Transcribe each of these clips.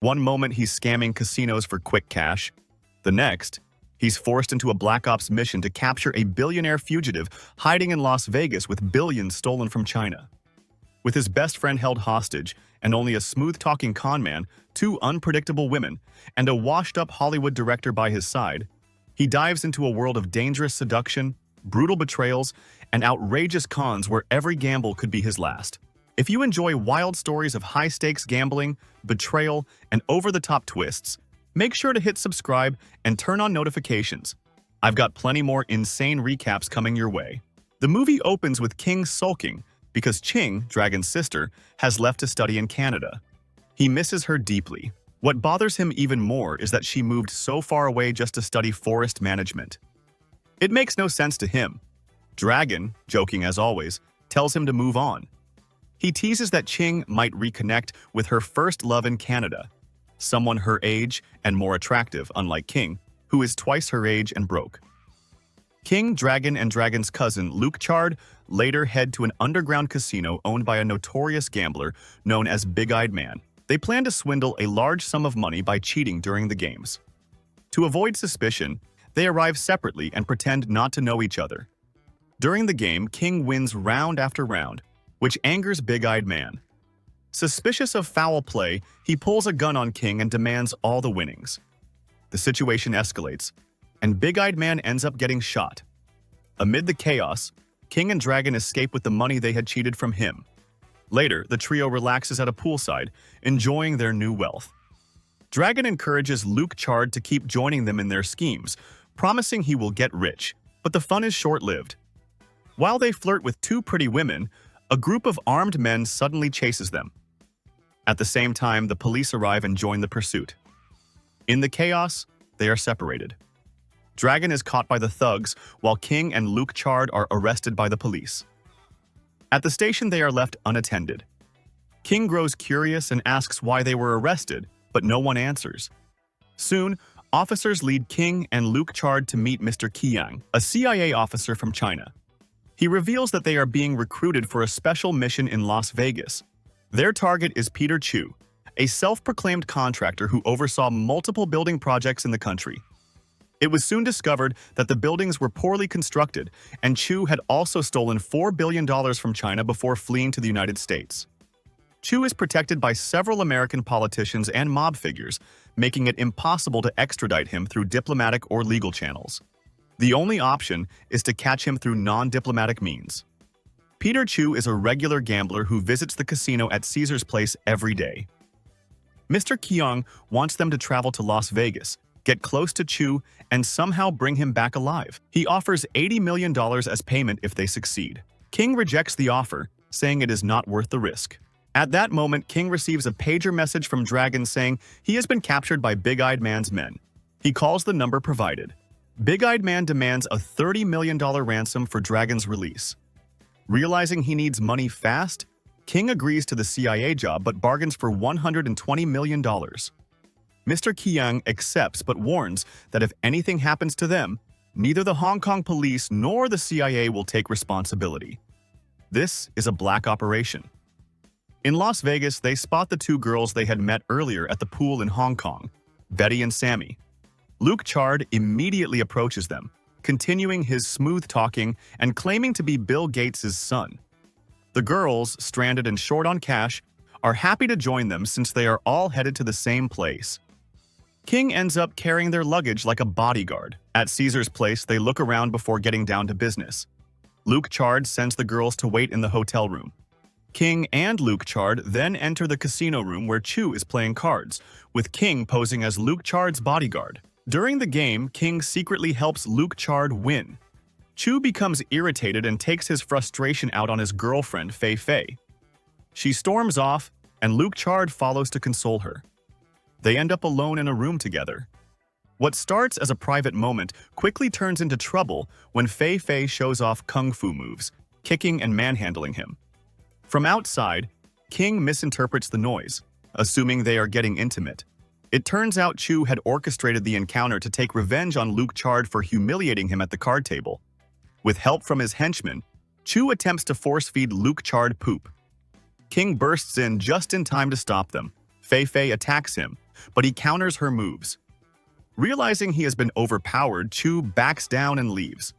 One moment he's scamming casinos for quick cash. The next, he's forced into a Black Ops mission to capture a billionaire fugitive hiding in Las Vegas with billions stolen from China. With his best friend held hostage and only a smooth-talking conman, two unpredictable women, and a washed-up Hollywood director by his side, he dives into a world of dangerous seduction, brutal betrayals, and outrageous cons where every gamble could be his last. If you enjoy wild stories of high-stakes gambling, betrayal, and over-the-top twists, make sure to hit subscribe and turn on notifications. I've got plenty more insane recaps coming your way. The movie opens with King sulking because Ching, Dragon's sister, has left to study in Canada. He misses her deeply. What bothers him even more is that she moved so far away just to study forest management. It makes no sense to him. Dragon, joking as always, tells him to move on. He teases that Ching might reconnect with her first love in Canada, someone her age and more attractive, unlike King, who is twice her age and broke. King, Dragon, and Dragon's cousin, Luke Chard, later head to an underground casino owned by a notorious gambler known as Big-Eyed Man. They plan to swindle a large sum of money by cheating during the games. To avoid suspicion, they arrive separately and pretend not to know each other. During the game, King wins round after round, which angers Big-Eyed Man. Suspicious of foul play, he pulls a gun on King and demands all the winnings. The situation escalates, and Big-Eyed Man ends up getting shot. Amid the chaos, King and Dragon escape with the money they had cheated from him. Later, the trio relaxes at a poolside, enjoying their new wealth. Dragon encourages Luke Chard to keep joining them in their schemes, promising he will get rich, but the fun is short-lived. While they flirt with two pretty women, a group of armed men suddenly chases them. At the same time, the police arrive and join the pursuit. In the chaos, they are separated. Dragon is caught by the thugs, while King and Luke Chard are arrested by the police. At the station, they are left unattended. King grows curious and asks why they were arrested, but no one answers. Soon, officers lead King and Luke Chard to meet Mr. Qiang, a CIA officer from China. He reveals that they are being recruited for a special mission in Las Vegas. Their target is Peter Chu, a self-proclaimed contractor who oversaw multiple building projects in the country. It was soon discovered that the buildings were poorly constructed, and Chu had also stolen $4 billion from China before fleeing to the United States. Chu is protected by several American politicians and mob figures, making it impossible to extradite him through diplomatic or legal channels. The only option is to catch him through non-diplomatic means. Peter Chu is a regular gambler who visits the casino at Caesar's Place every day. Mr. Qiang wants them to travel to Las Vegas, get close to Chu, and somehow bring him back alive. He offers $80 million as payment if they succeed. King rejects the offer, saying it is not worth the risk. At that moment, King receives a pager message from Dragon saying he has been captured by Big-Eyed Man's men. He calls the number provided. Big-Eyed Man demands a $30 million ransom for Dragon's release. Realizing he needs money fast, King agrees to the CIA job but bargains for $120 million. Mr. Qiang accepts but warns that if anything happens to them, neither the Hong Kong police nor the CIA will take responsibility. This is a black operation. In Las Vegas, they spot the two girls they had met earlier at the pool in Hong Kong, Betty and Sammy. Luke Chard immediately approaches them, continuing his smooth talking and claiming to be Bill Gates' son. The girls, stranded and short on cash, are happy to join them since they are all headed to the same place. King ends up carrying their luggage like a bodyguard. At Caesar's Place, they look around before getting down to business. Luke Chard sends the girls to wait in the hotel room. King and Luke Chard then enter the casino room where Chu is playing cards, with King posing as Luke Chard's bodyguard. During the game, King secretly helps Luke Chard win. Chu becomes irritated and takes his frustration out on his girlfriend, Fei Fei. She storms off, and Luke Chard follows to console her. They end up alone in a room together. What starts as a private moment quickly turns into trouble when Fei Fei shows off kung fu moves, kicking and manhandling him. From outside, King misinterprets the noise, assuming they are getting intimate. It turns out Chu had orchestrated the encounter to take revenge on Luke Chard for humiliating him at the card table. With help from his henchmen, Chu attempts to force-feed Luke Chard poop. King bursts in just in time to stop them. Fei Fei attacks him, but he counters her moves. Realizing he has been overpowered, Chu backs down and leaves.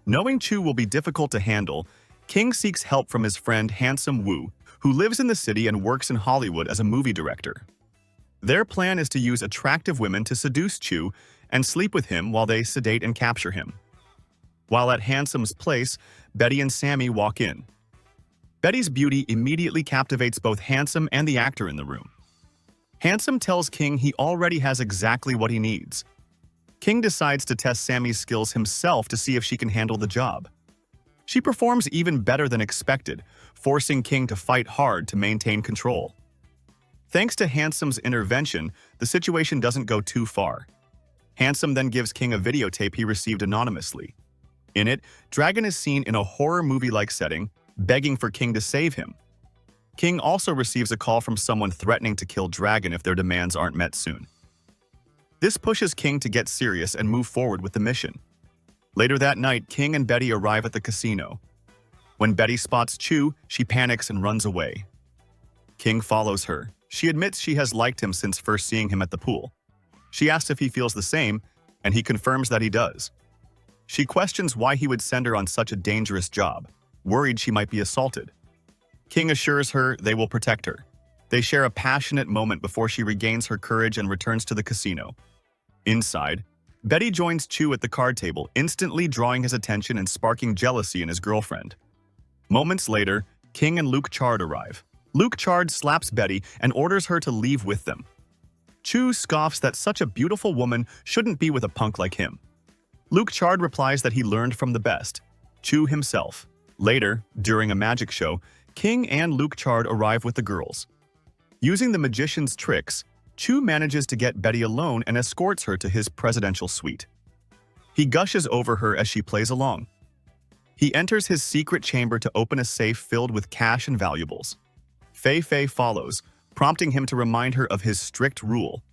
Knowing Chu will be difficult to handle, King seeks help from his friend Handsome Wu, who lives in the city and works in Hollywood as a movie director. Their plan is to use attractive women to seduce Chu and sleep with him while they sedate and capture him. While at Handsome's place, Betty and Sammy walk in. Betty's beauty immediately captivates both Handsome and the actor in the room. Handsome tells King he already has exactly what he needs. King decides to test Sammy's skills himself to see if she can handle the job. She performs even better than expected, forcing King to fight hard to maintain control. Thanks to Handsome's intervention, the situation doesn't go too far. Handsome then gives King a videotape he received anonymously. In it, Dragon is seen in a horror movie-like setting, begging for King to save him. King also receives a call from someone threatening to kill Dragon if their demands aren't met soon. This pushes King to get serious and move forward with the mission. Later that night, King and Betty arrive at the casino. When Betty spots Chu, she panics and runs away. King follows her. She admits she has liked him since first seeing him at the pool. She asks if he feels the same, and he confirms that he does. She questions why he would send her on such a dangerous job, worried she might be assaulted. King assures her they will protect her. They share a passionate moment before she regains her courage and returns to the casino. Inside, Betty joins Chu at the card table, instantly drawing his attention and sparking jealousy in his girlfriend. Moments later, King and Luke Chard arrive. Luke Chard slaps Betty and orders her to leave with them. Chu scoffs that such a beautiful woman shouldn't be with a punk like him. Luke Chard replies that he learned from the best, Chu himself. Later, during a magic show, King and Luke Chard arrive with the girls. Using the magician's tricks, Chu manages to get Betty alone and escorts her to his presidential suite. He gushes over her as she plays along. He enters his secret chamber to open a safe filled with cash and valuables. Fei Fei follows, prompting him to remind her of his strict rule.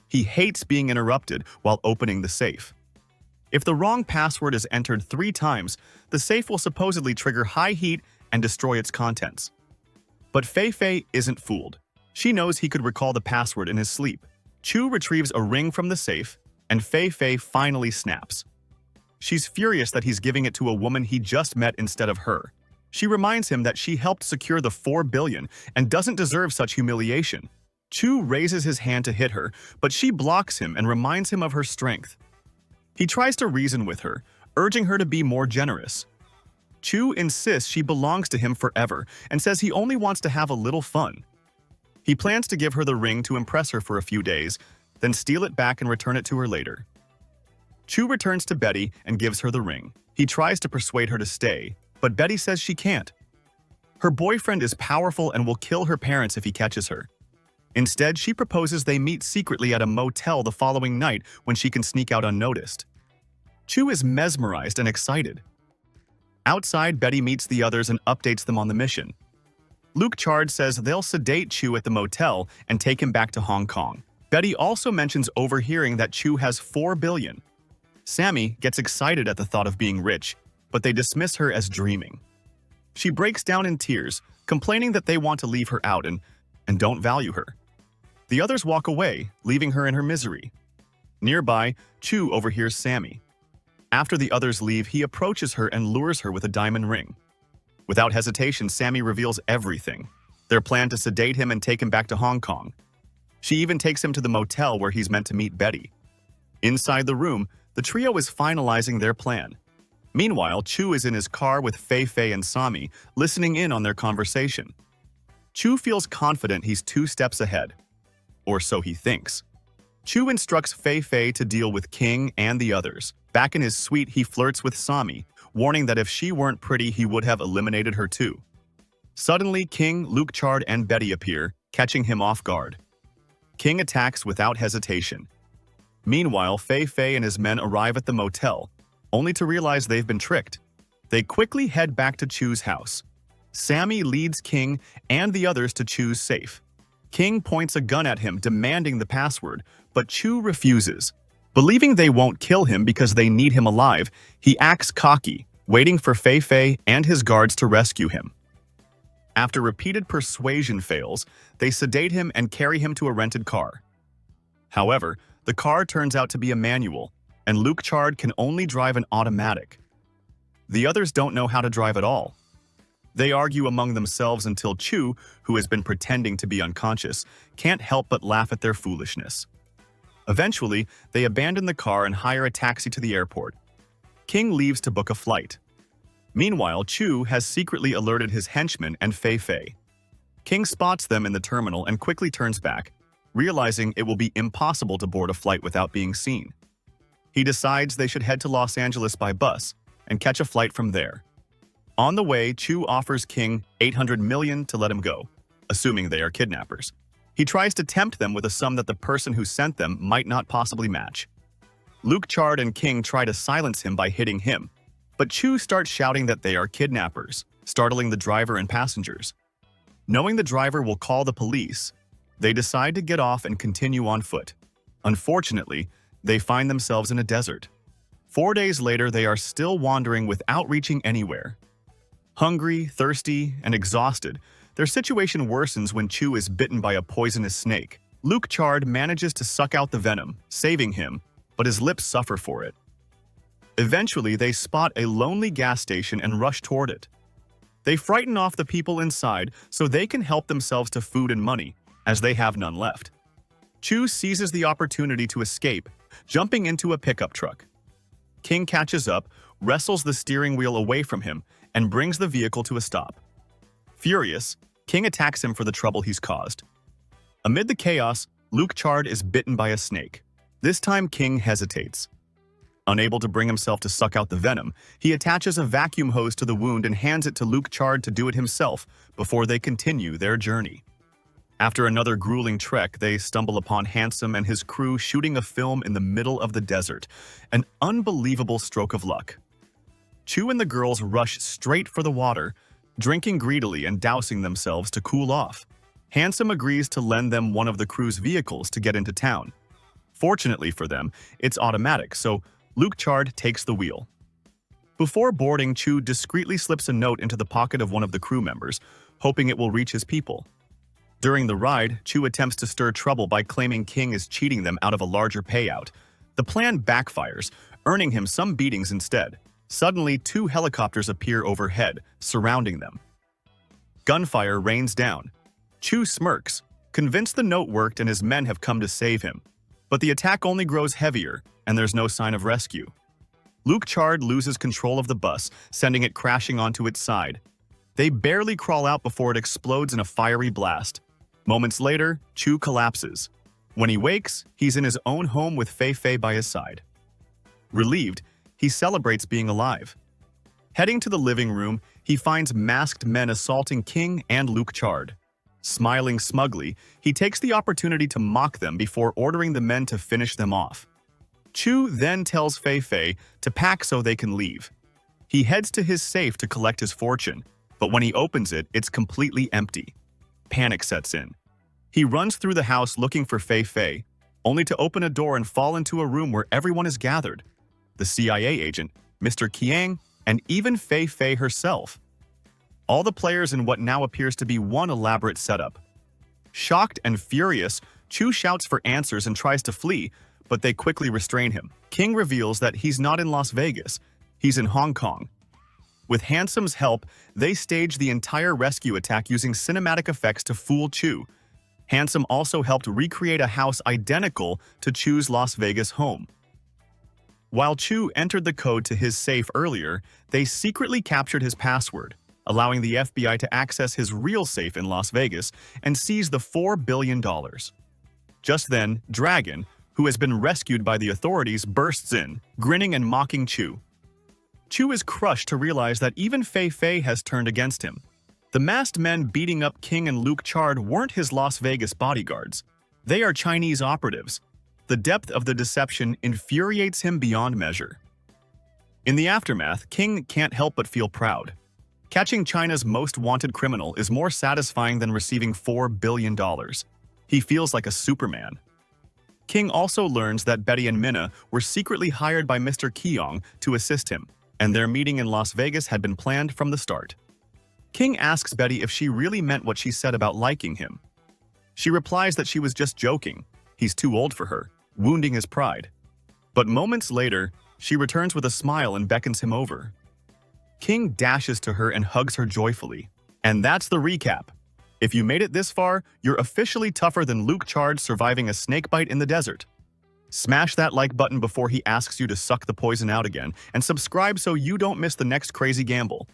He hates being interrupted while opening the safe. If the wrong password is entered 3 times, the safe will supposedly trigger high heat and destroy its contents. But Fei Fei isn't fooled. She knows he could recall the password in his sleep. Chu retrieves a ring from the safe, and Fei Fei finally snaps. She's furious that he's giving it to a woman he just met instead of her. She reminds him that she helped secure the $4 billion and doesn't deserve such humiliation. Chu raises his hand to hit her, but she blocks him and reminds him of her strength. He tries to reason with her, urging her to be more generous. Chu insists she belongs to him forever and says he only wants to have a little fun. He plans to give her the ring to impress her for a few days, then steal it back and return it to her later. Chu returns to Betty and gives her the ring. He tries to persuade her to stay, but Betty says she can't. Her boyfriend is powerful and will kill her parents if he catches her. Instead, she proposes they meet secretly at a motel the following night when she can sneak out unnoticed. Chu is mesmerized and excited. Outside, Betty meets the others and updates them on the mission. Luke Chard says they'll sedate Chu at the motel and take him back to Hong Kong. Betty also mentions overhearing that Chu has $4 billion. Sammy gets excited at the thought of being rich, but they dismiss her as dreaming. She breaks down in tears, complaining that they want to leave her out and don't value her. The others walk away, leaving her in her misery. Nearby, Chu overhears Sammy. After the others leave, he approaches her and lures her with a diamond ring. Without hesitation, Sammy reveals everything. Their plan to sedate him and take him back to Hong Kong. She even takes him to the motel where he's meant to meet Betty. Inside the room, the trio is finalizing their plan. Meanwhile, Chu is in his car with Fei Fei and Sammy, listening in on their conversation. Chu feels confident he's 2 steps ahead. Or so he thinks. Chu instructs Fei Fei to deal with King and the others. Back in his suite, he flirts with Sammy, warning that if she weren't pretty, he would have eliminated her too. Suddenly, King, Luke Chard, and Betty appear, catching him off guard. King attacks without hesitation. Meanwhile, Fei Fei and his men arrive at the motel, only to realize they've been tricked. They quickly head back to Chu's house. Sammy leads King and the others to Chu's safe. King points a gun at him, demanding the password, but Chu refuses. Believing they won't kill him because they need him alive, he acts cocky, waiting for Fei Fei and his guards to rescue him. After repeated persuasion fails, they sedate him and carry him to a rented car. However, the car turns out to be a manual, and Luke Chard can only drive an automatic. The others don't know how to drive at all. They argue among themselves until Chu, who has been pretending to be unconscious, can't help but laugh at their foolishness. Eventually, they abandon the car and hire a taxi to the airport. King leaves to book a flight. Meanwhile, Chu has secretly alerted his henchmen and Fei Fei. King spots them in the terminal and quickly turns back, realizing it will be impossible to board a flight without being seen. He decides they should head to Los Angeles by bus and catch a flight from there. On the way, Chu offers King $800 million to let him go, assuming they are kidnappers. He tries to tempt them with a sum that the person who sent them might not possibly match. Luke Chard and King try to silence him by hitting him, but Chu starts shouting that they are kidnappers, startling the driver and passengers. Knowing the driver will call the police, they decide to get off and continue on foot. Unfortunately, they find themselves in a desert. 4 days later, they are still wandering without reaching anywhere. Hungry, thirsty, and exhausted, their situation worsens when Chu is bitten by a poisonous snake. Luke Chard manages to suck out the venom, saving him, but his lips suffer for it. Eventually, they spot a lonely gas station and rush toward it. They frighten off the people inside so they can help themselves to food and money, as they have none left. Chu seizes the opportunity to escape, jumping into a pickup truck. King catches up, wrestles the steering wheel away from him, and brings the vehicle to a stop. Furious, King attacks him for the trouble he's caused. Amid the chaos, Luke Chard is bitten by a snake. This time, King hesitates. Unable to bring himself to suck out the venom, he attaches a vacuum hose to the wound and hands it to Luke Chard to do it himself before they continue their journey. After another grueling trek, they stumble upon Handsome and his crew shooting a film in the middle of the desert, an unbelievable stroke of luck. Chu and the girls rush straight for the water, drinking greedily and dousing themselves to cool off. Handsome agrees to lend them one of the crew's vehicles to get into town. Fortunately for them, it's automatic, so Luke Chard takes the wheel. Before boarding, Chu discreetly slips a note into the pocket of one of the crew members, hoping it will reach his people. During the ride, Chu attempts to stir trouble by claiming King is cheating them out of a larger payout. The plan backfires, earning him some beatings instead. Suddenly, 2 helicopters appear overhead, surrounding them. Gunfire rains down. Chu smirks, convinced the note worked and his men have come to save him. But the attack only grows heavier, and there's no sign of rescue. Luke Chard loses control of the bus, sending it crashing onto its side. They barely crawl out before it explodes in a fiery blast. Moments later, Chu collapses. When he wakes, he's in his own home with Fei Fei by his side. Relieved, he celebrates being alive. Heading to the living room, he finds masked men assaulting King and Luke Chard. Smiling smugly, he takes the opportunity to mock them before ordering the men to finish them off. Chu then tells Fei Fei to pack so they can leave. He heads to his safe to collect his fortune, but when he opens it, it's completely empty. Panic sets in. He runs through the house looking for Fei Fei, only to open a door and fall into a room where everyone is gathered. The CIA agent, Mr. Qiang, and even Fei Fei herself. All the players in what now appears to be one elaborate setup. Shocked and furious, Chu shouts for answers and tries to flee, but they quickly restrain him. King reveals that he's not in Las Vegas, he's in Hong Kong. With Handsome's help, they stage the entire rescue attack using cinematic effects to fool Chu. Handsome also helped recreate a house identical to Chu's Las Vegas home. While Chu entered the code to his safe earlier, they secretly captured his password, allowing the FBI to access his real safe in Las Vegas and seize the $4 billion. Just then, Dragon, who has been rescued by the authorities, bursts in, grinning and mocking Chu. Chu is crushed to realize that even Fei Fei has turned against him. The masked men beating up King and Luke Chard weren't his Las Vegas bodyguards. They are Chinese operatives. The depth of the deception infuriates him beyond measure. In the aftermath, King can't help but feel proud. Catching China's most wanted criminal is more satisfying than receiving $4 billion. He feels like a Superman. King also learns that Betty and Minna were secretly hired by Mr. Qiang to assist him, and their meeting in Las Vegas had been planned from the start. King asks Betty if she really meant what she said about liking him. She replies that she was just joking. He's too old for her, wounding his pride. But moments later, she returns with a smile and beckons him over. King dashes to her and hugs her joyfully. And that's the recap. If you made it this far, you're officially tougher than Luke Charge surviving a snakebite in the desert. Smash that like button before he asks you to suck the poison out again, and subscribe so you don't miss the next crazy gamble.